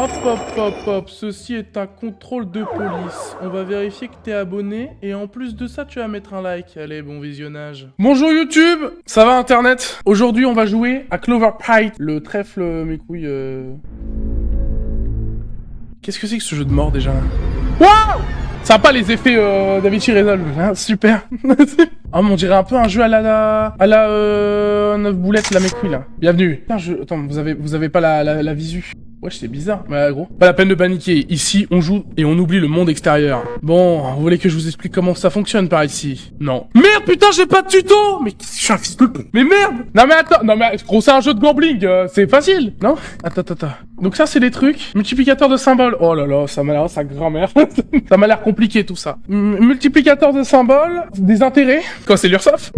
Hop, hop, hop, hop, ceci est un contrôle de police. On va vérifier que t'es abonné et en plus de ça, tu vas mettre un like. Allez, bon visionnage. Bonjour YouTube, ça va Internet? Aujourd'hui, on va jouer à Clover Pride, le trèfle, mes couilles. Qu'est-ce que c'est que ce jeu de mort déjà? Waouh! Ça a pas les effets d'Avicii Resolve, hein, super. Ah, mais on dirait un peu un jeu à la 9 boulettes, là, mes couilles, là. Bienvenue. Putain, attends, vous avez pas la visu. Wesh, c'est bizarre. Ouais, gros. Pas la peine de paniquer. Ici, on joue et on oublie le monde extérieur. Bon, vous voulez que je vous explique comment ça fonctionne par ici? Non. Merde, putain, j'ai pas de tuto! Mais je suis un fils de p***. Mais merde! Non, mais attends. Non, mais gros, c'est un jeu de gambling. C'est facile. Non? Attends. Donc ça, c'est les trucs. Multiplicateur de symboles. Oh là là, ça m'a l'air sa grand-mère. Ça m'a l'air compliqué, tout ça. Multiplicateur de symboles. Des intérêts. Quoi, c'est l'URSSAF?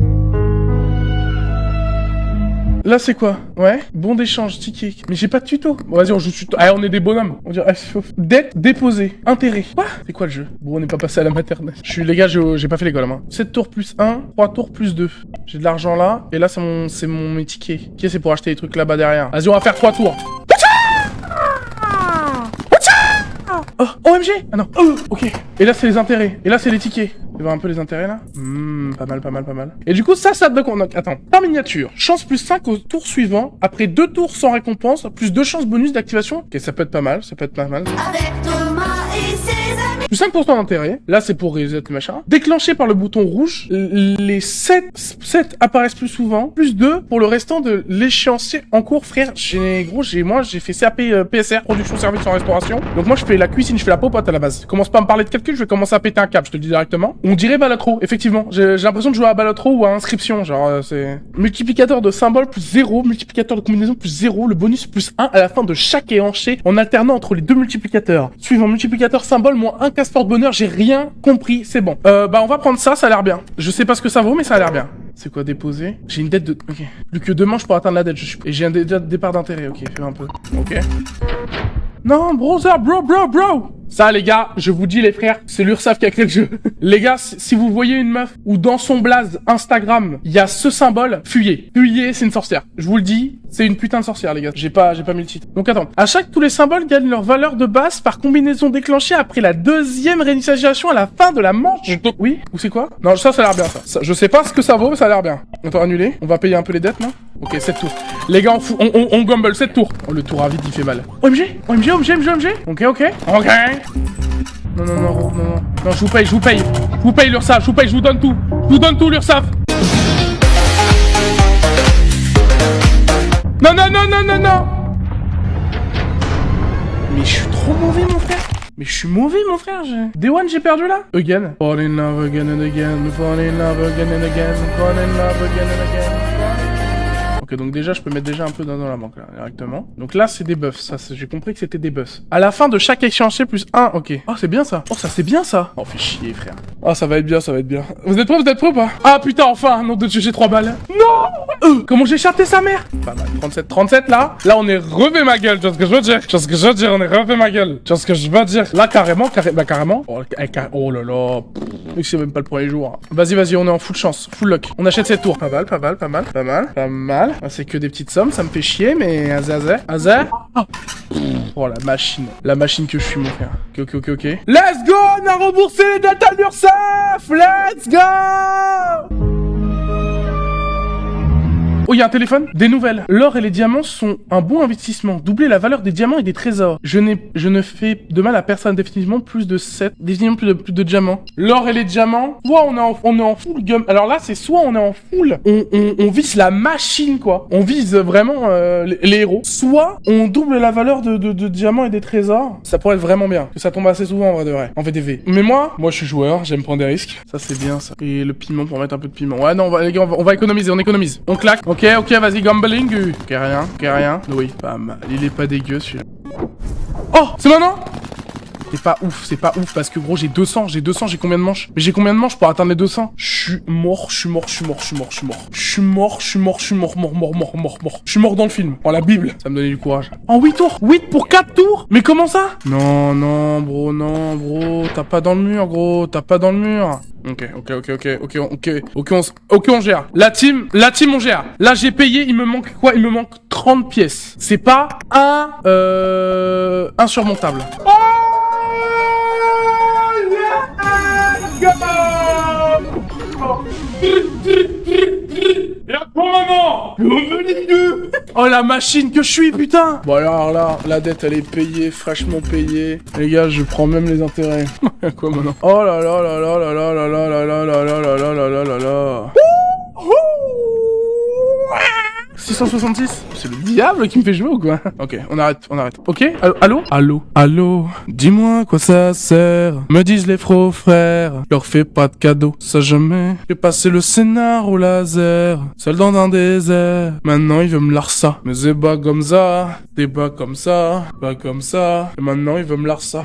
Là, c'est quoi? Ouais. Bon d'échange, ticket. Mais j'ai pas de tuto. Bon, vas-y, on joue tuto. Ah, on est des bonhommes. On dirait... Dette déposée. Intérêt. Quoi? C'est quoi le jeu? Bon, on n'est pas passé à la maternelle. Les gars, j'ai pas fait l'école, hein. 7 tours plus 1, 3 tours plus 2. J'ai de l'argent là. Et là, c'est mes tickets. Ok, c'est pour acheter des trucs là-bas derrière. Vas-y, on va faire 3 tours. Oh, OMG! Ah non. Oh, ok. Et là, c'est les intérêts. Et là, c'est les tickets. Tu vois un peu les intérêts, là? Pas mal. Et du coup, ça de quoi? Attends. Par miniature. Chance plus 5 au tour suivant. Après 2 tours sans récompense. Plus 2 chances bonus d'activation. Ok, ça peut être pas mal. Avec Thomas et ses amis. Plus 5% d'intérêt. Là, c'est pour reset machin. Déclenché par le bouton rouge. Les 7 apparaissent plus souvent. Plus 2 pour le restant de l'échéancier en cours, frère. J'ai fait CAP PSR, production, service en restauration. Donc moi, je fais la cuisine, je fais la popote à la base. Commence pas à me parler de calcul, je vais commencer à péter un câble, je te le dis directement. On dirait Balatro, effectivement. J'ai l'impression de jouer à Balatro ou à inscription, genre c'est... Multiplicateur de symboles plus 0, multiplicateur de combinaison plus 0, le bonus plus 1 à la fin de chaque éhanché en alternant entre les deux multiplicateurs. Suivant multiplicateur symbole moins 1 casse-porte bonheur, j'ai rien compris, c'est bon. Bah on va prendre ça, ça a l'air bien. Je sais pas ce que ça vaut, mais ça a l'air bien. C'est quoi déposer? J'ai une dette de... Ok. Plus que 2 manches pour atteindre la dette, et j'ai un départ d'intérêt, ok, fais un peu. Ok. Non, brother, bro. Ça, les gars, je vous dis, les frères, c'est l'URSSAF qui a créé le jeu. Les gars, si vous voyez une meuf ou dans son blaze Instagram, il y a ce symbole, fuyez. Fuyez, c'est une sorcière. Je vous le dis, c'est une putain de sorcière, les gars. J'ai pas mis le titre. Donc attends. À chaque, tous les symboles gagnent leur valeur de base par combinaison déclenchée après la deuxième réinitialisation à la fin de la manche. Oui? Ou c'est quoi? Non, ça a l'air bien, ça. Je sais pas ce que ça vaut, mais ça a l'air bien. Attends, annuler. On va payer un peu les dettes, non? Ok, 7 tours. Les gars, on gamble 7 tours. Oh, le tour à vide, il fait mal. OMG. Ok. Non, je vous paye. Je vous paye l'URSSAF, je vous donne tout. Je vous donne tout, l'URSSAF. Non. Mais je suis trop mauvais, mon frère. Day one, j'ai perdu là. Again. Fall in love again and again. Ok, donc déjà, je peux mettre déjà un peu dans la banque, là, directement. Donc là, c'est des buffs. Ça, j'ai compris que c'était des buffs. À la fin de chaque échéancier plus 1, ok. Oh, c'est bien ça. Oh, ça, c'est bien ça. Oh, fais chier, frère. Oh, ça va être bien. Vous êtes prêts ou pas? Ah, putain, enfin, nom de Dieu, j'ai 3 balles. Non! Comment j'ai échappé sa mère? Pas mal. 37, là. Là, on est revé ma gueule. Tu vois ce que je veux dire? On est revé ma gueule. Tu vois ce que je veux dire? Là, carrément. Oh là là. C'est même pas le premier jour. Vas-y, on est en full chance. Full luck. On achète 7 tours. Pas mal. Ah, c'est que des petites sommes, ça me fait chier, mais... Azar. Oh, la machine que je suis, mon frère. Ok. Let's go! On a remboursé les dettes à l'URSSAF! Let's go! Oh, il y a un téléphone. Des nouvelles. L'or et les diamants sont un bon investissement. Doubler la valeur des diamants et des trésors. Je ne fais de mal à personne. Définitivement plus de diamants. L'or et les diamants. Soit on est en full gum. Alors là, c'est soit on est en full. On vise la machine, quoi. On vise vraiment les héros. Soit on double la valeur de diamants et des trésors. Ça pourrait être vraiment bien. Que ça tombe assez souvent en vrai de vrai. En VDV. Mais moi je suis joueur. J'aime prendre des risques. Ça, c'est bien, ça. Et le piment pour mettre un peu de piment. Ouais, non, les gars, on va économiser. On économise. On claque. Ok, vas-y, gambling. Ok, rien. Oui, pas mal. Il est pas dégueu, celui-là. Oh, c'est maintenant? C'est pas ouf parce que gros, j'ai 200, j'ai combien de manches? Mais j'ai combien de manches pour atteindre les 200? Je suis mort. Je suis mort dans le film. En la Bible. Ça me donnait du courage. En 8 tours? 8 pour 4 tours? Mais comment ça? Non, bro, t'as pas dans le mur, gros, Ok, on gère. La team, on gère. Là, j'ai payé, il me manque quoi? Il me manque 30 pièces. C'est pas insurmontable. Oh yeah, Y'a quoi maman? Oh la machine que je suis, putain. Bon alors là, la dette elle est payée, fraîchement payée. Les gars, je prends même les intérêts. Y'a quoi maintenant? Oh là là là là là là là là là là là là là là là là là. 666? C'est le diable qui me fait jouer ou quoi? Ok, on arrête. Ok? Allô? Dis-moi à quoi ça sert? Me disent les frères. Leur fais pas de cadeaux, ça jamais. J'ai passé le scénar au laser, seul dans un désert. Maintenant il veut me larsa. Mais c'est pas comme ça, pas comme ça. Et maintenant il veut me larsa.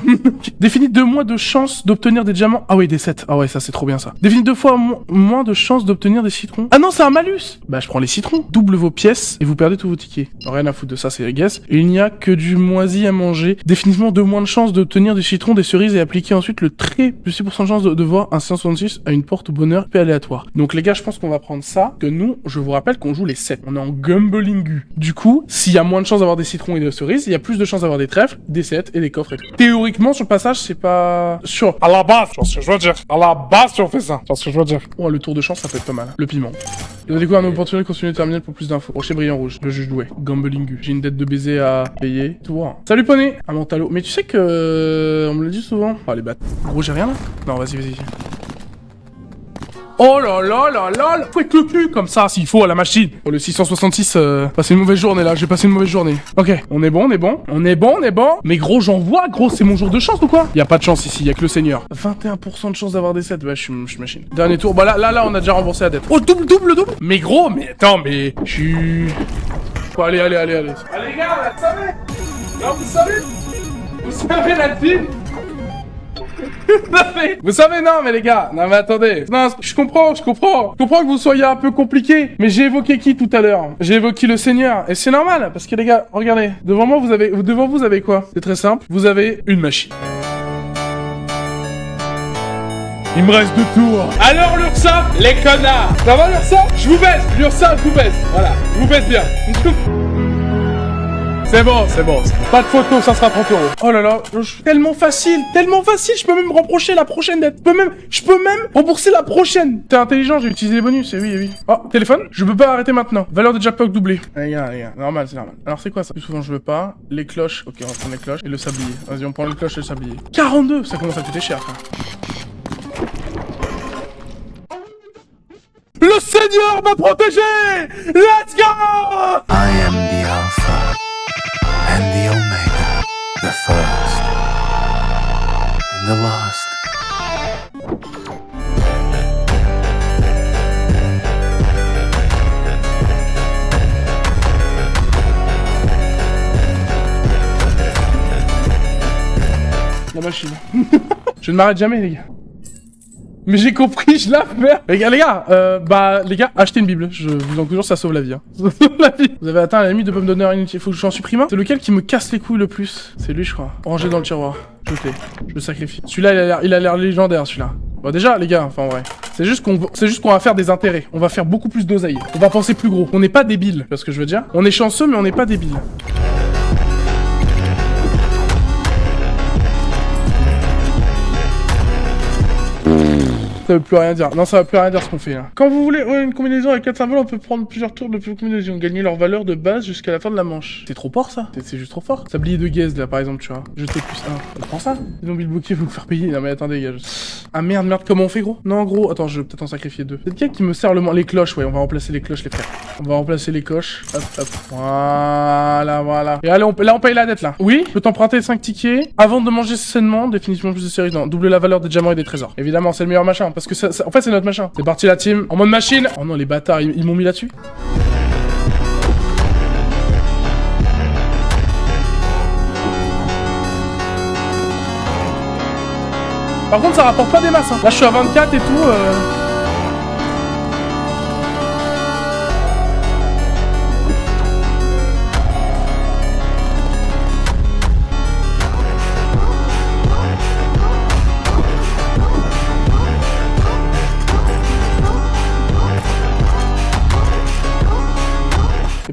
Définis 2 mois de chance d'obtenir des diamants. Ah oui, des 7. Ah ouais, ça c'est trop bien ça. Définis 2 fois moins de chance d'obtenir des citrons. Ah non, c'est un malus. Bah je prends les citrons. Double vos pièces et vous perdez tous vos tickets. Rien à foutre de ça, c'est guess. Il n'y a que du moisi à manger. Définitivement 2 moins de chances d'obtenir des citrons, des cerises et appliquer ensuite le trait plus 6% de chance de voir un 166 à une porte au bonheur peu aléatoire. Donc les gars, je pense qu'on va prendre ça. Que nous, je vous rappelle qu'on joue les 7. On est en Gumblingu. Du coup, s'il y a moins de chances d'avoir des citrons et des cerises, il y a plus de chances d'avoir des trèfles, des 7 et des coffres et tout. Théoriquement, sur le passage, c'est pas sûr. À la base, je pense que je veux dire. À la base, si on fait ça. Je pense que je veux dire. Oh, le tour de chance, ça peut être pas mal. Le piment. Vous avez découvert une opportunité de continuer le terminal pour plus d'infos. Rocher brillant rouge. Le juge doué. Gumblingu. J'ai une dette de baiser à payer. Toi. Salut poney. Un mentalo. Mais tu sais que... on me le dit souvent. Oh les bâtes. Gros, j'ai rien là? Non, vas-y. Oh là là là là. Faut être le cul comme ça s'il faut à la machine. Oh le 666, passé une mauvaise journée là. J'ai passé une mauvaise journée. Ok, on est bon. Mais gros, j'en vois, gros, c'est mon jour de chance ou quoi? Y a pas de chance ici, y a que le seigneur. 21% de chance d'avoir des 7. Ouais, je suis machine. Dernier tour. Bah là, on a déjà remboursé la dette. Oh, double. Mais gros, mais attends, mais je suis... Bon, allez. Allez les gars, vous savez. Non, vous savez la team. Vous savez, non mais les gars, non mais attendez. Non, je comprends que vous soyez un peu compliqué. Mais j'ai évoqué qui tout à l'heure? J'ai évoqué le Seigneur. Et c'est normal, parce que les gars, regardez. Devant vous avez quoi? C'est très simple. Vous avez une machine. Il me reste 2 tours. Alors l'URSSAF, les connards. Ça va l'URSSAF? Je vous baisse. L'URSSAF, je vous baisse. Voilà, je vous baisse bien. C'est bon. Pas de photo, ça sera 30 €. Oh là là, tellement facile, je peux même reprocher la prochaine dette. Je peux même rembourser la prochaine. T'es intelligent, j'ai utilisé les bonus, oui. Oh, téléphone? Je peux pas arrêter maintenant. Valeur de jackpot doublée. Les gars, normal, c'est normal. Alors c'est quoi ça? Plus souvent je veux pas. Les cloches, ok, on va prendre les cloches. Et le sablier. Vas-y, on prend les cloches et le sablier. 42, ça commence à coûter cher, frère. Le Seigneur m'a protégé! Let's go! I am the Alpha and the Omega, the first and the last. La machine. Je ne m'arrête jamais, les gars. Mais j'ai compris, je la fais. Les gars, achetez une Bible. Je vous encourage, ça sauve la vie. Hein. Ça sauve la vie. Vous avez atteint la limite de pommes d'honneur inutile. Faut que j'en supprime un. C'est lequel qui me casse les couilles le plus? C'est lui, je crois. Rangé dans le tiroir. Je le fais. Je le sacrifie. Celui-là, il a l'air légendaire, celui-là. Bon, déjà, les gars, enfin, en vrai. C'est juste qu'on va faire des intérêts. On va faire beaucoup plus d'oseille. On va penser plus gros. On n'est pas débile. Tu vois ce que je veux dire? On est chanceux, mais on n'est pas débile. Ça veut plus rien dire. Non, ça va plus rien dire ce qu'on fait là. Quand vous voulez une combinaison avec 4 symboles, on peut prendre plusieurs tours de combinaison, gagner leur valeur de base jusqu'à la fin de la manche. C'est trop fort ça. C'est juste trop fort. Sablier de gaze là par exemple, tu vois. Jeter plus 1. On prend ça. Ils ont mis le bouquet, faut le faire payer. Non mais attendez, gars. Ah merde, comment on fait gros? Non, gros. Attends, je vais peut-être en sacrifier 2. C'est lequel qui me sert le moins? Les cloches, ouais. On va remplacer les cloches, les frères. On va remplacer les coches. Hop. Voilà. Et allez, on paye la dette là. Oui, je peux t'emprunter 5 tickets avant de manger sainement. Définitivement plus de séries. Non, doubler la valeur des diamants et des trésors. Évidemment, c'est le meilleur machin. Parce que en fait, c'est notre machin. C'est parti la team. En mode machine. Oh non, les bâtards, ils m'ont mis là-dessus. Par contre, ça rapporte pas des masses. Hein. Là, je suis à 24 et tout.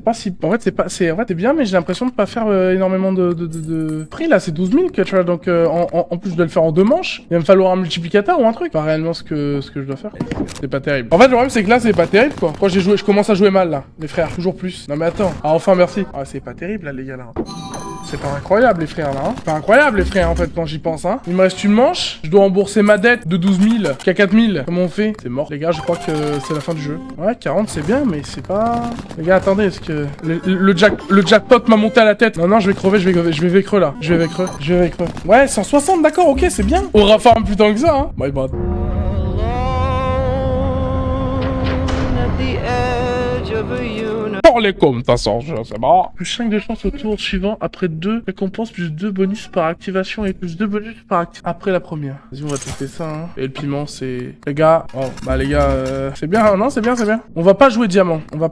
Pas si... En fait, c'est pas... En fait, t'es bien, mais j'ai l'impression de pas faire énormément de prix, là. C'est 12 000 que tu vois, donc en plus, je dois le faire en 2 manches. Il va me falloir un multiplicateur ou un truc. Pas réellement ce que je dois faire. C'est pas terrible. En fait, le problème, c'est que là, c'est pas terrible, quoi. Quand je commence à jouer mal, là. Les frères, toujours plus. Non, mais attends. Ah, enfin, merci. Ah, c'est pas terrible, là, les gars, là. C'est pas incroyable, les frères, là, hein. C'est pas incroyable, les frères, en fait, quand j'y pense, hein. Il me reste une manche. Je dois rembourser ma dette de 12 000 qu'à 4 000. Comment on fait? C'est mort. Les gars, je crois que c'est la fin du jeu. Ouais, 40, c'est bien, mais c'est pas... Les gars, attendez, est-ce que... Le jackpot m'a monté à la tête. Non, je vais crever, je vais vécreux, là. Je vais vécreux. Ouais, 160, d'accord, ok, c'est bien. On aura farm plus tant que ça, hein. My bad. Parlez comme ta sorte, c'est marrant. Plus 5 de chance au tour suivant, après 2 récompenses, plus 2 bonus par activation et plus 2 bonus par activation après la première. Vas-y, on va tester ça, hein. Et le piment, c'est... Les gars, oh, bah les gars, c'est bien, hein, non, c'est bien. On va pas jouer diamant, on va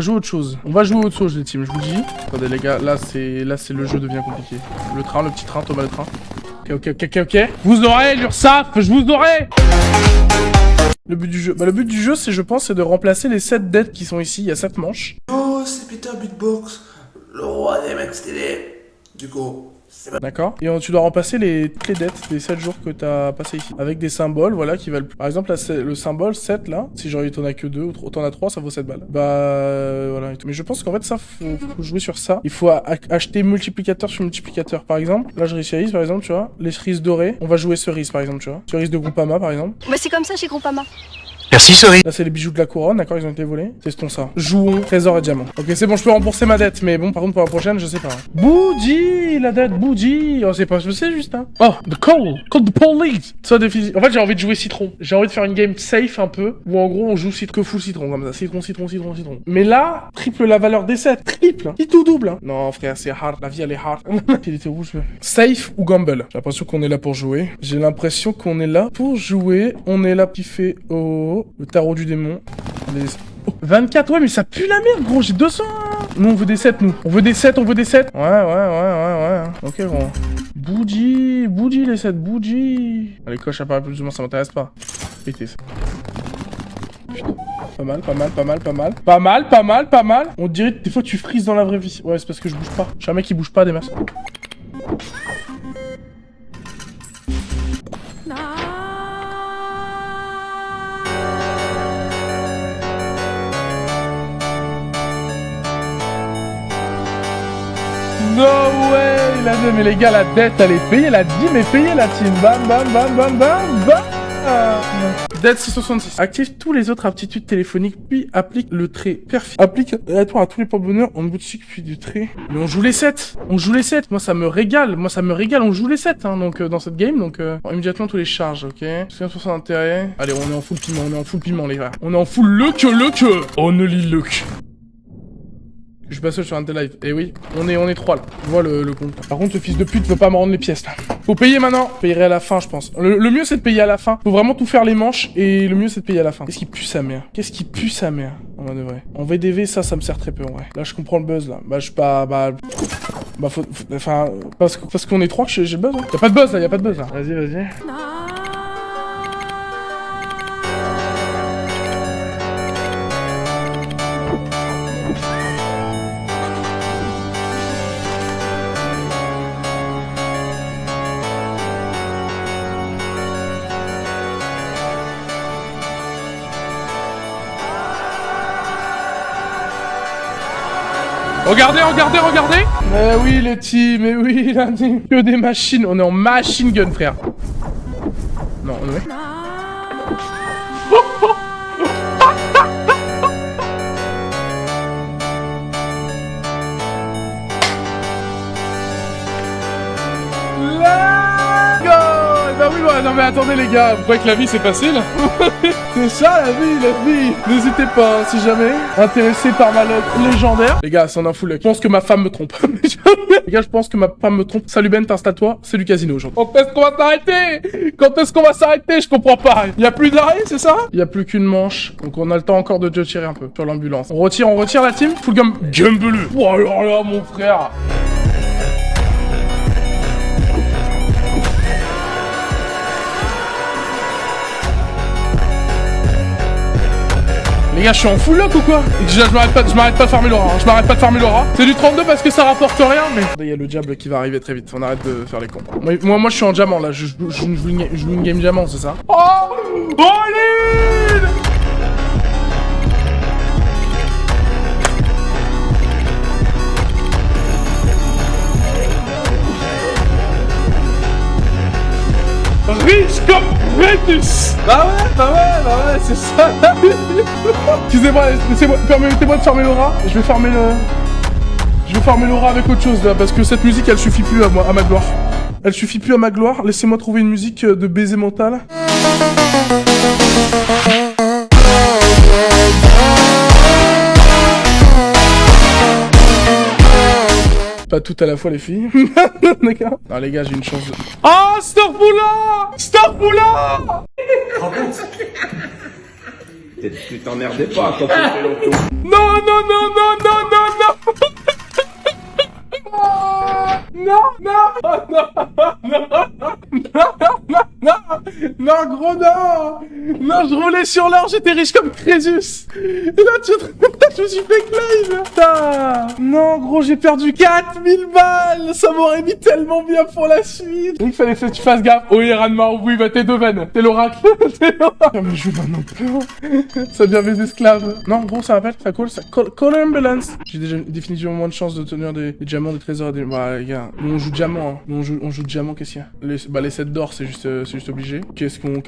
jouer autre chose. Les teams, je vous dis. Attendez les gars, là c'est le jeu devient compliqué. Le petit train, Thomas le train. Ok. Vous aurez l'URSSAF, je vous aurai. Le but du jeu, le but du jeu, c'est, je pense, c'est de remplacer les 7 dettes qui sont ici. Il y a 7 manches. Oh, c'est Peter Beatbox, le roi des mecs stylés. Du coup, c'est pas... D'accord. Et tu dois remplacer toutes les dettes des 7 jours que t'as passé ici. Avec des symboles, voilà, qui valent... Par exemple, là, le symbole 7, là, si genre t'en as que 2 ou t'en as 3, ça vaut 7 balles. Bah, voilà. Mais je pense qu'en fait, ça, faut jouer sur ça. Il faut acheter multiplicateur sur multiplicateur. Par exemple, là, je réussis, par exemple, tu vois. Les cerises dorées, on va jouer cerises, par exemple, tu vois. Cerises de Groupama, par exemple. Bah c'est comme ça chez Groupama. Merci, Cerise. Là, c'est les bijoux de la couronne, d'accord, ils ont été volés. Testons ça. Jouons, trésor et diamant. Ok, c'est bon, je peux rembourser ma dette, mais bon, par contre, pour la prochaine, je sais pas. Bougie, la dette, bougie. Oh, c'est pas ce que c'est, juste, hein. Oh, the call the police. Ça, en fait, j'ai envie de jouer citron. J'ai envie de faire une game safe un peu, où en gros, on joue que full citron, comme ça. Citron. Mais là, triple la valeur des 7. Triple, hein. Tout double, hein. Non, frère, c'est hard. La vie, elle est hard. Il était rouge. Safe ou gamble. J'ai l'impression qu'on est là pour jouer. On est là qui fait oh. Le tarot du démon. Oh, 24, ouais, mais ça pue la merde, gros, j'ai 200. Nous, on veut des 7, nous. On veut des 7. Ouais. Ok, gros. Bougie, les 7, bougie. Allez, coche apparaît plus ou moins, ça m'intéresse pas. Pété ça. Putain. Pas mal. On dirait que des fois tu frises dans la vraie vie. Ouais, c'est parce que je bouge pas. Je suis un mec qui bouge pas, des masses. No way, mais les gars, la dette, elle est payée, la dîme est payée, la team. Bam. Dette 666. Active tous les autres aptitudes téléphoniques, puis applique le trait perfide. Applique aléatoire à tous les porte-bonheur en boutique, puis du trait. Mais on joue les 7. Moi, ça me régale. On joue les 7, hein, donc, dans cette game. Donc, immédiatement, tous les charges, ok. 50% d'intérêt. Allez, on est en full piment, les gars. On est en full look. Only look. Je suis pas seul sur un tel live. Eh oui, on est 3 là. Je vois le compte. Par contre, ce fils de pute veut pas me rendre les pièces là. Faut payer maintenant. Je payerai à la fin, je pense. Le mieux, c'est de payer à la fin. Faut vraiment tout faire les manches. Et le mieux, c'est de payer à la fin. Qu'est-ce qui pue sa mère? En vrai de vrai. En VDV, ça me sert très peu en vrai. Là, je comprends le buzz là. Bah, je suis pas. Enfin. Parce qu'on est 3 que j'ai le buzz. Hein. Y'a pas de buzz là, Vas-y. Regardez. Mais oui, les teams, mais oui, là, que des machines. On est en machine gun, frère. Non, on est... Let's go. bah oui, bah, non mais attendez les gars, vous croyez que la vie c'est facile? C'est ça la vie. N'hésitez pas, si jamais, intéressé par ma luck légendaire. Les gars, c'en a full luck. Je pense que ma femme me trompe. Les gars, je pense que ma femme me trompe. Salut Ben, t'installe-toi, c'est du casino aujourd'hui. Quand est-ce qu'on va s'arrêter? Quand est-ce qu'on va s'arrêter? Je comprends pas. Y a plus d'arrêt, c'est ça? Y a plus qu'une manche, donc on a le temps encore de tirer un peu sur l'ambulance. On retire la team. Full gun bleu. Oh alors là, mon frère. Les gars, je suis en full lock ou quoi? Je m'arrête pas de farmer l'aura. C'est du 32 parce que ça rapporte rien, mais... Il y a le diable qui va arriver très vite. On arrête de faire les cons. Moi, je suis en diamant, là. Je joue une game diamant, c'est ça? Oh! All-in! Riche comme Vétus. Bah ouais, c'est ça. Excusez-moi, permettez-moi de farmer l'aura. Je vais farmer l'aura avec autre chose là, parce que cette musique elle suffit plus à ma gloire. Elle suffit plus à ma gloire. Laissez-moi trouver une musique de baiser mental. Pas tout à la fois les filles. D'accord. Non les gars, j'ai une chance de... Ah, Starpoula. Tu t'emmerdais pas quand tu fais l'auto. Non. Non, gros, non, je roulais sur l'or, j'étais riche comme Crésus. Et là, je me suis fait live. Putain. Non, gros, j'ai perdu 4000 balles. Ça m'aurait mis tellement bien pour la suite. Il fallait que tu fasses gaffe. Oui, Ranmar, oui, bah t'es Deven. T'es l'oracle. Mais je joue maintenant. Ça devient mes esclaves. Non, gros, ça rappelle, ça coule, ça call ambulance. J'ai déjà définitivement moins de chances de tenir des diamants, des trésors, des... Bah, les gars, nous on joue diamant, hein. Nous on joue diamant, qu'est-ce qu'il y a? Les 7 d'or, c'est juste obligé. Qu'est-ce qu'on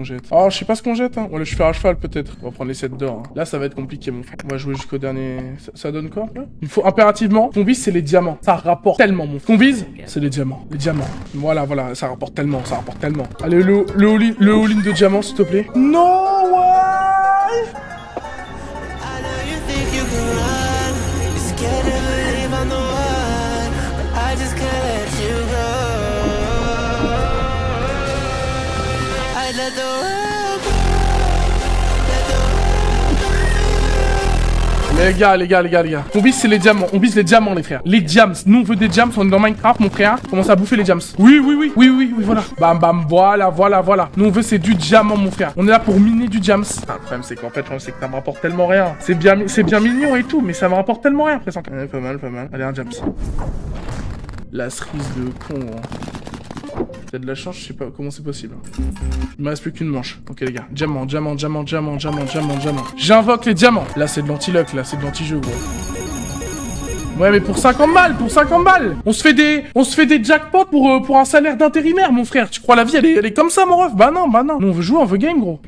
jette? Oh, je sais pas ce qu'on jette, hein. On va le faire à cheval, peut-être. On va prendre les 7 d'or, hein. Là, ça va être compliqué, mon frère. On va jouer jusqu'au dernier... Ça donne quoi, là? Il faut impérativement... Qu'on vise, c'est les diamants. Ça rapporte tellement, mon frère. Qu'on vise, c'est les diamants. Les diamants. Voilà, ça rapporte tellement, Allez, le all-in de diamants, s'il te plaît. No way! Les gars. On vise, c'est les diamants. On vise les diamants, les frères. Les diams. Nous, on veut des diams. On est dans Minecraft, mon frère. Commence à bouffer les diams. Oui, voilà. Bam, voilà. Nous, on veut, c'est du diamant, mon frère. On est là pour miner du diams. Ah, le problème, c'est qu'en fait, c'est que ça me rapporte tellement rien. C'est bien mignon et tout, mais ça me rapporte tellement rien, presque. Ouais, pas mal. Allez, un diams. La cerise de con, hein. T'as de la chance, je sais pas comment c'est possible. Il me reste plus qu'une manche. Ok les gars, diamant. J'invoque les diamants. Là c'est de l'anti-luck, là c'est de l'anti-jeu gros. Ouais mais pour 50 balles, On se fait des jackpots pour un salaire d'intérimaire mon frère. Tu crois la vie elle est comme ça mon ref? Bah non. Nous on veut jouer, on veut game gros.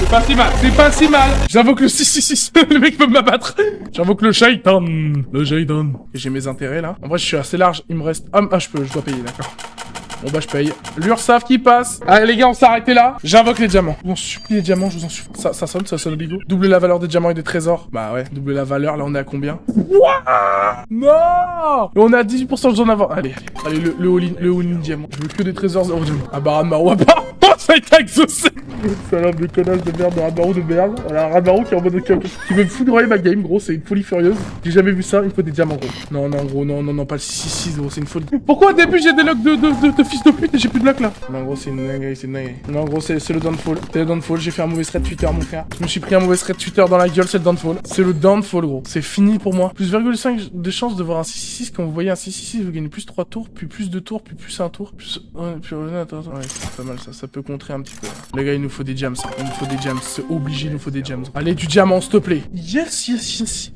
C'est pas si mal. J'invoque le 666. Le mec peut m'abattre. J'invoque le shaitan. Et j'ai mes intérêts là. En vrai, je suis assez large. Il me reste... Ah, je dois payer, d'accord. Bon bah je paye. L'URSSAF qui passe. Allez les gars, on s'est arrêté là. J'invoque les diamants. Je vous en supplie les diamants, je vous en supplie. Ça sonne bigo. Doubler la valeur des diamants et des trésors. Bah ouais, doubler la valeur. Là on est à combien? Wouah non. Et on est à 18% de zone avant. Allez, le all-in diamant. Je veux que des trésors. Ah bah Ranmar, ça a été exaucé. Salope de connasse de merde, de Ranmar de merde. Voilà, Ranmar qui est en mode qui veut me foudroyer ma game, gros, c'est une folie furieuse. J'ai jamais vu ça, il faut des diamants, gros. Non, gros, non, pas le 666, gros, c'est une folie. Pourquoi au début j'ai des locks de fils de pute et j'ai plus de locks là? Non, gros, c'est une dinguerie, Non, gros, c'est le downfall. C'est le downfall, j'ai fait un mauvais thread Twitter, mon frère. Je me suis pris un mauvais thread Twitter dans la gueule, c'est le downfall. C'est le downfall, gros. C'est fini pour moi. Plus 0,5 de chance de voir un 666. Quand vous voyez un 666, vous gagnez plus 3 tours, puis plus 2 tours, puis plus 1 tour. Plus... Ouais, puis attends. Ouais, c'est pas mal ça. Ça peut contrer un petit peu. Les gars, il nous faut des jams. C'est obligé, il nous faut des jams. Allez, du diamant, s'il te plaît. Yes.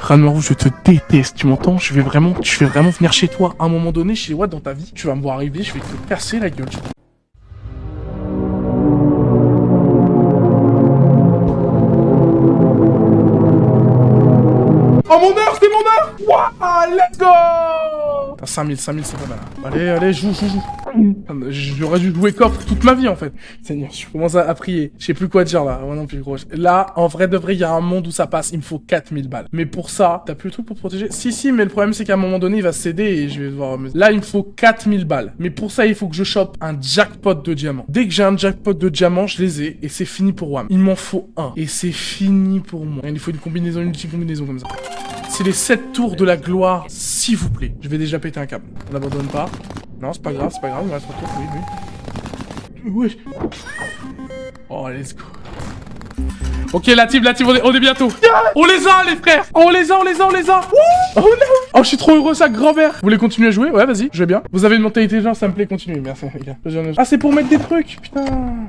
Ranmar, je te déteste, tu m'entends? Je vais vraiment venir chez toi à un moment donné, chez Watt dans ta vie. Tu vas me voir arriver, je vais te casser la gueule. Oh mon heure, c'est mon heure. Waouh, let's go. T'as 5000, c'est pas mal. Allez, joue. J'aurais dû jouer coffre toute ma vie en fait. Seigneur, je commence à prier. Je sais plus quoi dire là. Moi non plus, gros. Là, en vrai de vrai, il y a un monde où ça passe. Il me faut 4000 balles. Mais pour ça, t'as plus le truc pour te protéger? Si, mais le problème c'est qu'à un moment donné, il va céder et je vais devoir... Là, il me faut 4000 balles. Mais pour ça, il faut que je chope un jackpot de diamants. Dès que j'ai un jackpot de diamants, je les ai et c'est fini pour WAM. Il m'en faut un. Et c'est fini pour moi. Il faut une petite combinaison comme ça. C'est les 7 tours de la gloire, s'il vous plaît. Je vais déjà péter un câble. On n'abandonne pas. Non, c'est pas grave, il me reste 3 tours, oui. Oh, let's go. Ok, la team, on est bientôt. On les a, les frères. On les a. Oh non. Oh, je suis trop heureux, ça, grand-mère. Vous voulez continuer à jouer? Ouais, vas-y, je vais bien. Vous avez une mentalité genre, ça me plaît, continuez. Merci, les gars. Ah, c'est pour mettre des trucs, putain.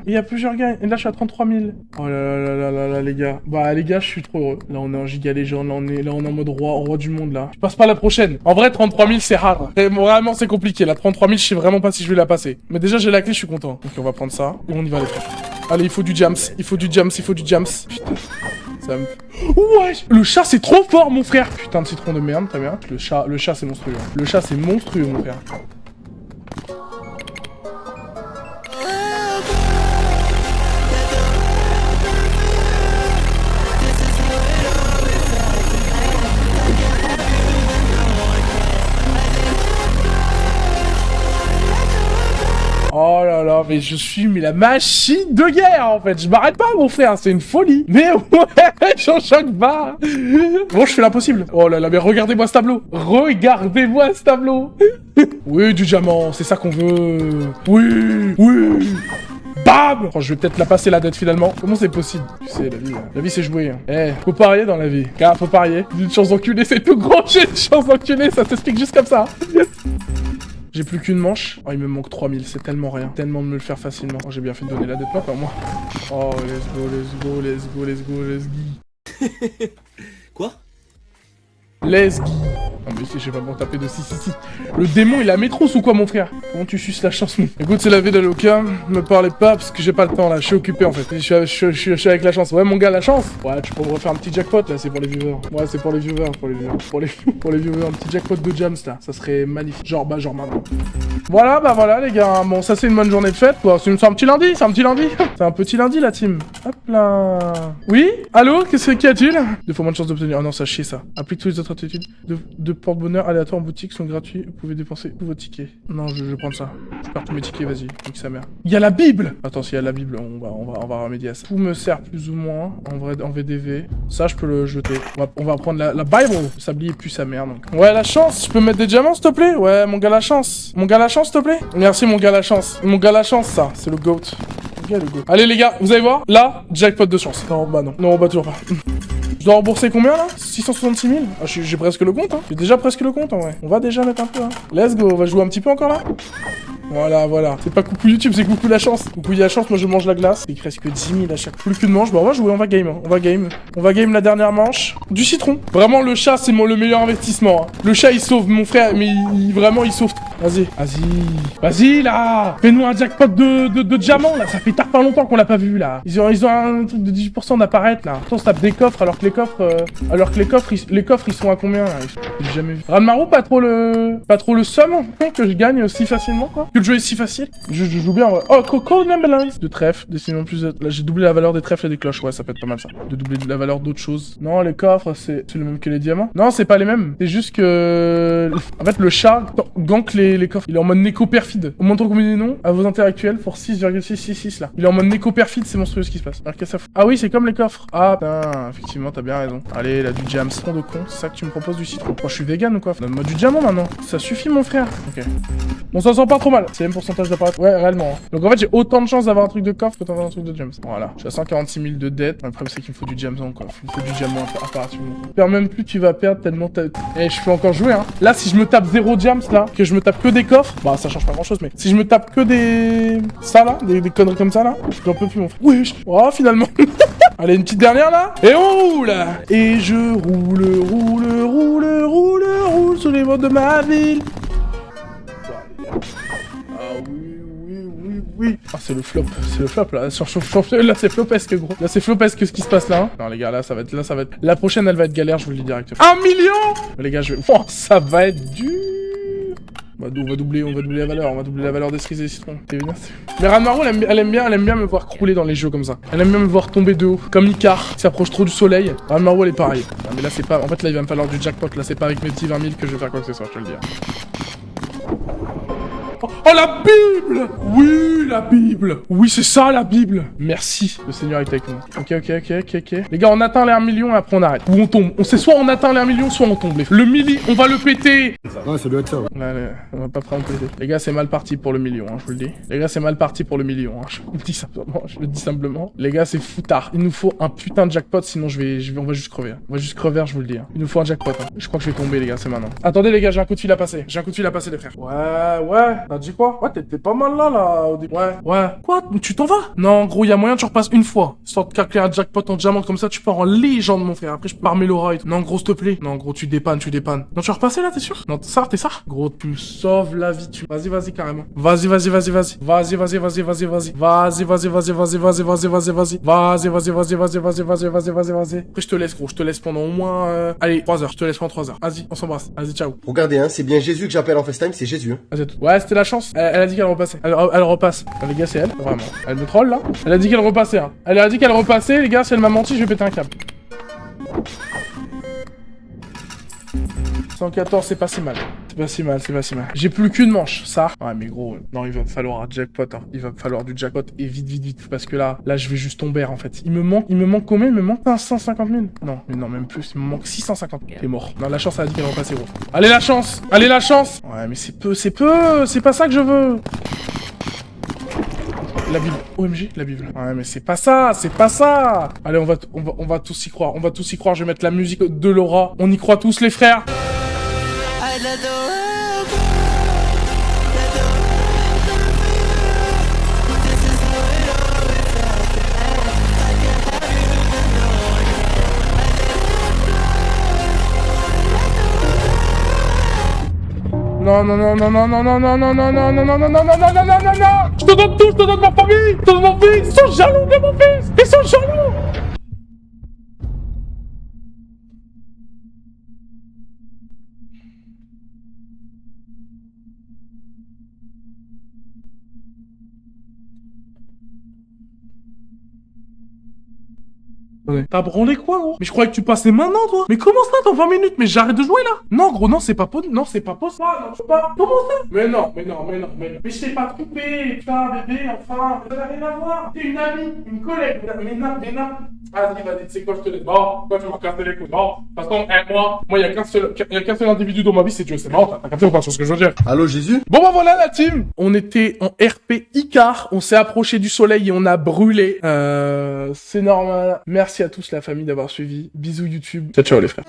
Il y a plusieurs gars. Et là, je suis à 33 000. Oh là, les gars. Bah, les gars, je suis trop heureux. Là, on est en giga légende. Là, on est en mode roi du monde, là. Je passe pas la prochaine. En vrai, 33 000, c'est rare. Vraiment, c'est compliqué. La 33 000, je sais vraiment pas si je vais la passer. Mais déjà, j'ai la clé, je suis content. Ok, on va prendre ça. Et on y va, les frères. Allez, il faut du jams. Putain, ça me... Ouais. Le chat, c'est trop fort, mon frère. Putain de citron de merde, très bien. Le chat, c'est monstrueux. Le chat, c'est monstrueux, mon frère. Oh là là, mais je suis la machine de guerre en fait. Je m'arrête pas, mon frère, c'est une folie. Mais ouais, j'en choque pas. Bon, je fais l'impossible. Oh là là, mais regardez-moi ce tableau. Oui, du diamant, c'est ça qu'on veut. Oui. Bam. Oh, je vais peut-être la passer la dette finalement. Comment c'est possible? Tu sais, la vie c'est jouer. Hein. Eh, faut parier dans la vie. Car faut parier. Une chance d'enculer, c'est tout gros. J'ai une chance d'enculer, ça s'explique juste comme ça. J'ai plus qu'une manche. Oh, il me manque 3000, c'est tellement rien. Tellement de me le faire facilement. Oh, j'ai bien fait de donner la dette, pas moi. Oh, let's go. Quoi? Let's go. Non mais je sais pas pour taper de 6. Le démon il a mes trousses ou quoi mon frère? Comment tu suces la chance mon... Écoute, c'est la vie de Loka, me parlez pas parce que j'ai pas le temps là, je suis occupé en fait. Je suis avec la chance. Ouais mon gars, la chance. Ouais, tu peux me refaire un petit jackpot là, c'est pour les viewers. Ouais, c'est pour les viewers, pour les viewers, un petit jackpot de jams là, ça serait magnifique. Genre maintenant. Voilà les gars, bon ça c'est une bonne journée de fête quoi, c'est un petit lundi, c'est un petit lundi la team. Hop là. Oui? Allô? Qu'y a-t-il? 2 fois moins de chance d'obtenir, oh non ça chie ça. Applique tous les autres attitudes de porte-bonheur aléatoires en boutique sont gratuits, vous pouvez dépenser tous vos tickets. Non, je vais prendre ça. Je perds tous mes tickets, vas-y, nique sa mère. Il y a la Bible! Attends, s'il y a la Bible, on va remédier à ça. Tout me sert plus ou moins, en VDV. Ça, je peux le jeter. On va prendre la Bible. Le sablier pue sa mère, donc. Ouais, la chance, je peux mettre des diamants, s'il te plaît? Ouais, mon gars, la chance. S'il te plaît? Merci, mon gars, la chance. Ça, c'est le GOAT. Allez, les gars, vous allez voir? Là, jackpot de chance. Non, bah non. Non, bah toujours pas. Je dois rembourser combien là? 666 000? Ah, j'ai presque le compte, hein. J'ai déjà presque le compte en vrai. On va déjà mettre un peu, hein. Let's go, on va jouer un petit peu encore là. Voilà. C'est pas coucou YouTube, c'est coucou la chance. Coucou la chance, moi je mange la glace. Il reste que 10 000 à chaque plus qu'une manche. Bah on va jouer, on va game. On va game la dernière manche. Du citron. Vraiment, le chat, c'est le meilleur investissement. Hein. Le chat, il sauve mon frère, mais vraiment, il sauve. Vas-y là. Fais-nous un jackpot de diamants là. Ça fait pas longtemps qu'on l'a pas vu là. Ils ont un truc de 18% d'apparaître là. On se tape des coffres alors que les coffres, ils sont à combien là? J'ai jamais vu. Ranmaru, pas trop le somme que je gagne si facilement quoi. Que le jeu est si facile. Je joue bien. Ouais. Oh, Coco de trèfle. Dessinons plus. Là, j'ai doublé la valeur des trèfles et des cloches. Ouais, ça peut être pas mal ça. De doubler la valeur d'autres choses. Non, les coffres, c'est le même que les diamants. Non, c'est pas les mêmes. C'est juste que. En fait, le chat gank les coffres. Il est en mode néco-perfide. Au montant combinaison à vos intérêts actuels pour 6,666 là. Il est en mode néco-perfide, c'est monstrueux ce qui se passe. Alors qu'est-ce que ça fout? Ah oui, c'est comme les coffres. Ah putain, effectivement, t'as bien raison. Allez, là, du jam. Citron de con. C'est ça que tu me proposes du citron. Oh, je suis vegan ou quoi? Donne-moi du diamant maintenant. Ça suffit, mon frère. Ok. Bon, ça sent pas trop mal. C'est le même pourcentage d'apparaître. Ouais, réellement. Hein. Donc en fait, j'ai autant de chances d'avoir un truc de coffre que d'avoir un truc de gems. Voilà. Je suis à 146 000 de dette. Le problème, c'est qu'il me faut du diamant, quoi. Il me faut du diamant impérativement. Perds même plus, tu vas perdre tellement t'as... Eh, je peux encore jouer, hein. Là, si je me tape 0 diams, là, que je me tape que des coffres, bah, ça change pas grand chose, mais si je me tape que des... Ça, là, des conneries comme ça, là, j'en peux plus, mon frère. Wesh. Oh, finalement. Allez, une petite dernière, là. Et on roule. Et je roule sur les bords de ma ville. Ah oui. oui. Ah, c'est le flop là. Là, c'est flopesque, gros. Là, c'est flopesque ce qui se passe là. Hein. Non, les gars, là, ça va être. La prochaine, elle va être galère, je vous le dis directement. 1 million. Les gars, oh, ça va être dur. On va doubler la valeur des cerises et des citrons. Mais Ranmaru, elle aime bien me voir crouler dans les jeux comme ça. Elle aime bien me voir tomber de haut. Comme Icar, qui s'approche trop du soleil. Ranmaru, elle est pareille. Non, mais là, c'est pas. En fait, là, il va me falloir du jackpot. Là, c'est pas avec mes petits 20 000 que je vais faire quoi que ce soit, je te le dis. Oh, la Bible! Oui, la Bible! Oui, c'est ça, la Bible! Merci, le Seigneur est avec nous. Ok. Les gars, on atteint les 1 million et après on arrête. Ou on tombe. On sait soit on atteint les 1 million, soit on tombe. Le milli, on va le péter! Ouais, ça doit être ça, ouais. Allez, on va pas prendre péter. Les gars, c'est mal parti pour le million, hein, je vous le dis. Les gars, c'est mal parti pour le million, hein, je vous le dis simplement. Les gars, c'est foutard. Il nous faut un putain de jackpot, sinon on va juste crever. Hein. On va juste crever, je vous le dis. Hein. Il nous faut un jackpot. Hein. Je crois que je vais tomber, les gars, c'est maintenant. Attendez, les gars, j'ai un coup de fil à passer. Les frères. Ouais. T'as dit quoi? Ouais, t'es pas mal là, au début. Ouais. Quoi? Tu t'en vas? Non, gros, y a moyen que tu repasses une fois. Histoire de calculer un jackpot en diamant, comme ça, tu pars en légende, mon frère. Après, je pars Melora et tout. Non, gros, s'il te plaît. Non, gros, tu dépannes. Non, tu vas repasser là, t'es sûr? Non, t'es ça? Gros, tu me sauves la vie, Vas-y, carrément. Vas-y. Vas-y. Après, je te laisse, gros. Je te laisse pendant au moins, allez, 3 heures. Je te laisse pendant 3 heures. Vas-y, on s'embrasse. Vas-y, ciao. Regardez, hein, c'est bien Jésus que j'appelle en FaceTime, c'est Jésus. Hein. Vas-y, ouais, c'était la chance. Elle a dit qu'elle repassait. Elle repasse. Les gars, c'est elle, vraiment. Elle me troll là. Elle a dit qu'elle repassait. Hein. Elle a dit qu'elle repassait, les gars. Si elle m'a menti, je vais péter un câble. 114, c'est pas si mal. C'est pas si mal. J'ai plus qu'une manche, ça. Ouais, mais gros, non, il va me falloir un jackpot. Hein. Il va me falloir du jackpot et vite. Parce que là, je vais juste tomber en fait. Il me manque combien? Il me manque 550 000. Non, mais non, même plus. Il me manque 650 000. T'es mort. Non, la chance, elle a dit qu'elle repassait, gros. Allez, la chance. Ouais, mais c'est peu. C'est pas ça que je veux. La Bible. OMG, la Bible. Ouais, mais c'est pas ça. Allez, on va tous y croire. Je vais mettre la musique de Laura. On y croit tous, les frères. Non. Je te donne tout, je te donne ma famille, je te donne mon fils. Ils sont jaloux de mon fils. Ils sont jaloux. T'as branlé quoi, gros? Mais je croyais que tu passais maintenant, toi. Mais comment ça, dans 20 minutes? Mais j'arrête de jouer, là. Non, gros, non, c'est pas possible. Non, c'est pas possible. Non, je peux pas. Comment ça? Mais non. Mais je t'ai pas trompé. Putain, bébé, enfin. Ça n'a rien à voir. T'es une amie, une collègue. Mais non. Vas-y, tu sais quoi, je te laisse. Bon, toi, tu m'as cassé les couilles. Bon, de toute façon, moi, il y a qu'un seul individu dans ma vie, c'est Dieu. C'est marrant, t'as capté ou pas, sur ce que je veux dire? Allô, Jésus? Bon, bah voilà, la team. On était en RP Icar. On s'est approché du soleil et on a brûlé. C'est normal. Merci à tous, la famille, d'avoir suivi. Bisous, YouTube. Ciao, les frères.